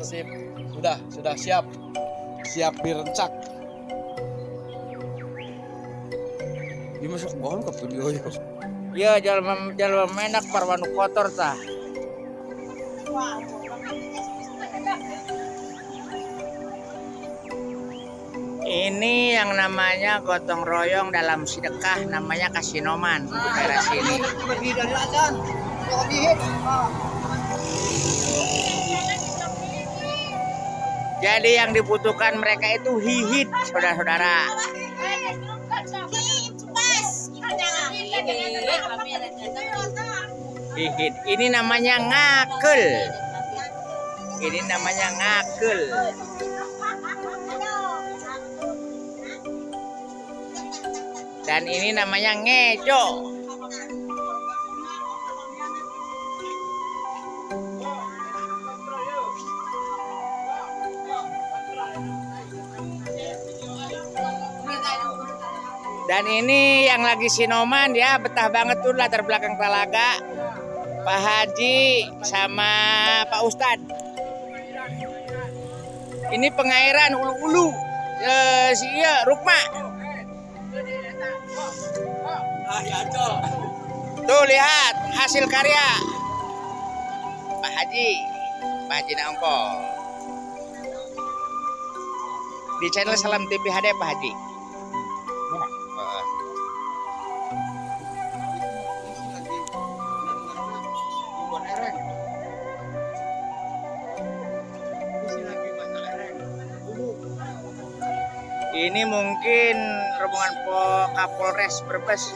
Sip. Sudah siap. Siap direncak. Ini masuk bohong ke video ya. Ya jalan menak parwanu kotor tah. Ini yang namanya gotong royong dalam sedekah, namanya kasinoman untuk daerah sini. Jadi yang dibutuhkan mereka itu hihit, saudara-saudara. Hihit. Ini namanya ngakel. Ini namanya ngakel. Dan ini namanya ngejo. Dan ini yang lagi sinoman ya, betah banget tuh latar belakang Talaga. Pak Haji sama Pak Ustadz. Ini pengairan ulu-ulu. Rukma. Tuh lihat hasil karya Pak Haji Naongko. Di channel Salam TV HD Pak Haji. Ini mungkin rombongan Kapolres Brebes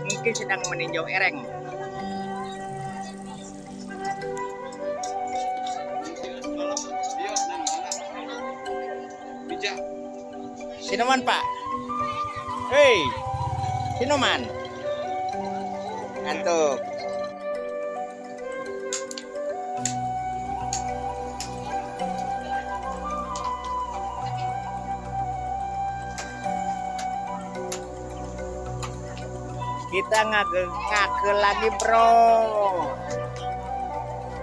mungkin sedang meninjau ereng. Sinoman Pak. Hei, Sinoman. Ngantuk. Kita ngake lagi bro.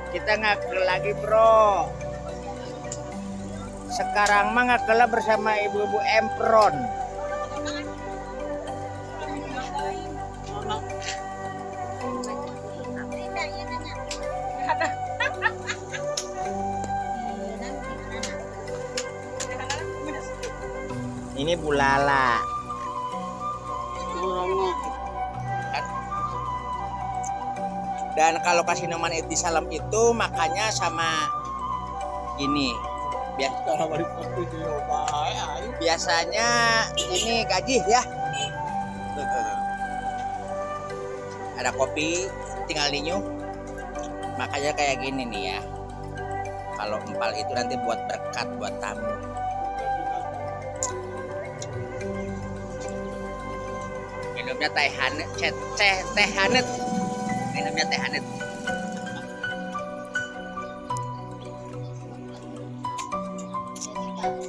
Kita ngake lagi bro. Sekarang mah ngakela bersama ibu-ibu Empron. Ini Bulala. Dan kalau kasinoman di Salam itu makannya sama ini. Biasanya ini gaji ya. Ada kopi, tinggal dinyuh. Makanya kayak gini nih ya. Kalau empal itu nanti buat berkat buat tamu. Minumnya teh hangat. Minumnya teh hangat.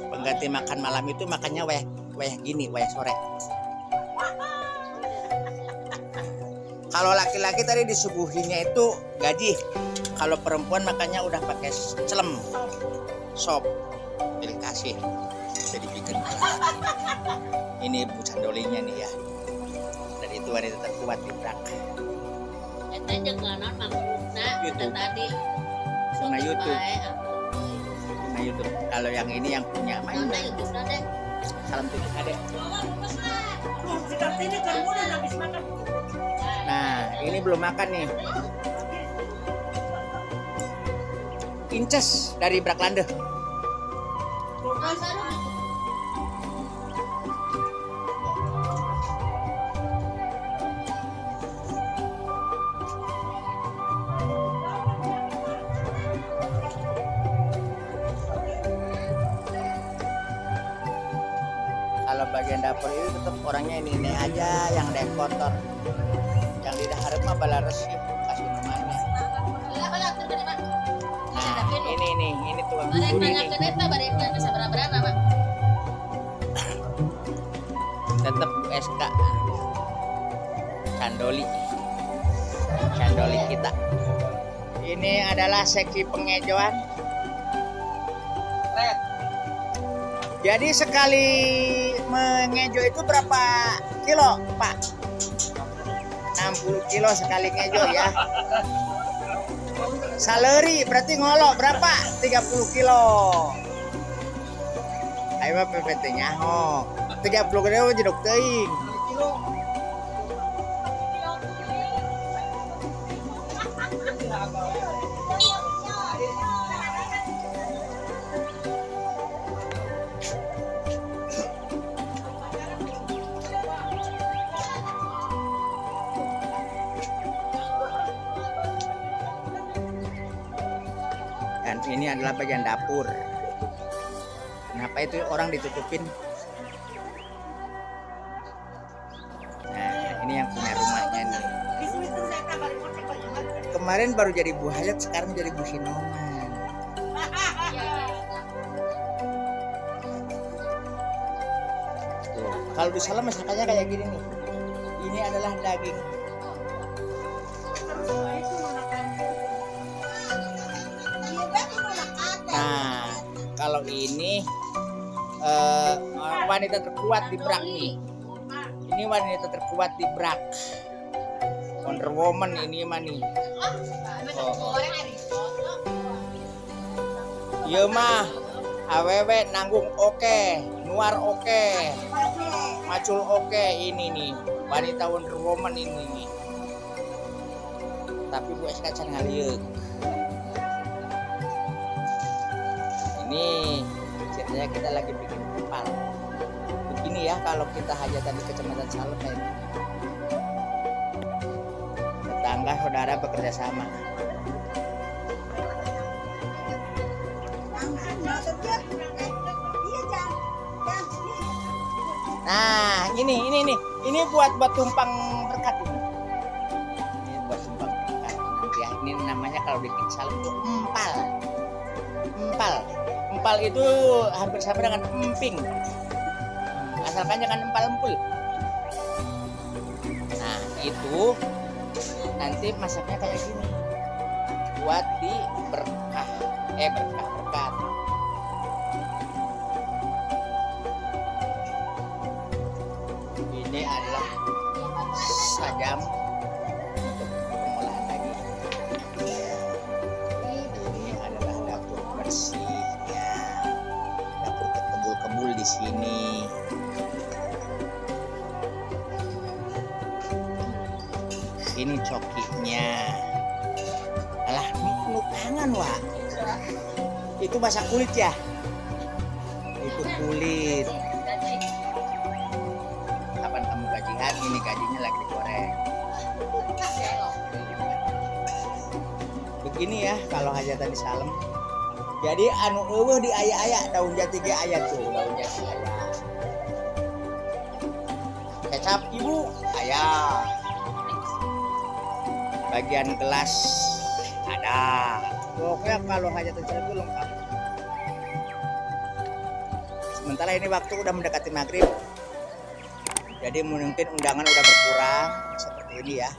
Pengganti makan malam itu makannya wayah gini, wayah sore. Kalau laki-laki tadi disuguhinya itu gaji. Kalau perempuan makannya udah pakai celem, sop. Pilih kasih. Jadi bikin. Ini Bu Candolinya nih ya. Dan itu wanita terkuat di belakang. YouTube. Tadi. Sama YouTube. Sama YouTube. Kalau yang ini yang punya main. Salam TV HD. Nah, ini belum makan nih. Inces dari Braklande. Kalau bagian dapur itu tetap orangnya ini aja yang deh kotor. Yang di daharep mah bala resip kasih namanya. Nah, ini tukang bubur ini. Tetap SK Candoli kita. Ini adalah seksi pengejoan. Jadi sekali mengejo itu berapa kilo, Pak? 60 kilo sekali ngejo ya. Saleri berarti ngolok berapa? 30 kilo. Ayo PPT-nya ho. 30 kilo jeduk teuing. Dan ini adalah bagian dapur. Kenapa itu orang ditutupin? Nah, ini yang punya rumahnya nih. Kemarin baru jadi Bu Hayat, sekarang jadi Bu Sinoman. Tuh, kalau di Salam masakannya kayak gini nih. Ini adalah daging. Nah, kalau ini wanita terkuat di Brak nih. Ini wanita terkuat di Brak. Wonder Woman ini mah nih. Iya mah, awewe nanggung oke, nuar oke, macul oke. Ini nih, wanita Wonder Woman ini nih. Tapi Bu SK can ngaliuk. Ini ceritanya kita lagi bikin empal. Begini ya kalau kita hajatan di Kecamatan Salem ya. Tetangga saudara bekerja sama. Nah, ini buat tumpang berkat ini. Ini buat tumpang berkat. Ya, ini namanya kalau di Salem itu empal. Empal itu hampir sama dengan emping. Asalkan jangan empal empul. Nah, itu nanti masaknya kayak gini. Buat di berkah. Berkat. Ini adalah sajam untuk pengolahan daging. Ini adalah dapur bersihnya. Dapur kebul-kebul di sini. Ini cokinya. Alah, tangan wah. Itu basah kulit ya. Itu kulit. Kapan kamu gajian? Ini gajinya lagi digoreng. Begini ya kalau hajatan di Salem. Jadi anu eueuh di aya-aya daun jati ge aya tuh, daun jati aya. Kecap ibu aya. Bagian gelas ada. Pokoknya kalau hajatan Salem itu lengkap. Sementara ini waktu udah mendekati maghrib. Jadi mungkin undangan udah berkurang seperti ini ya.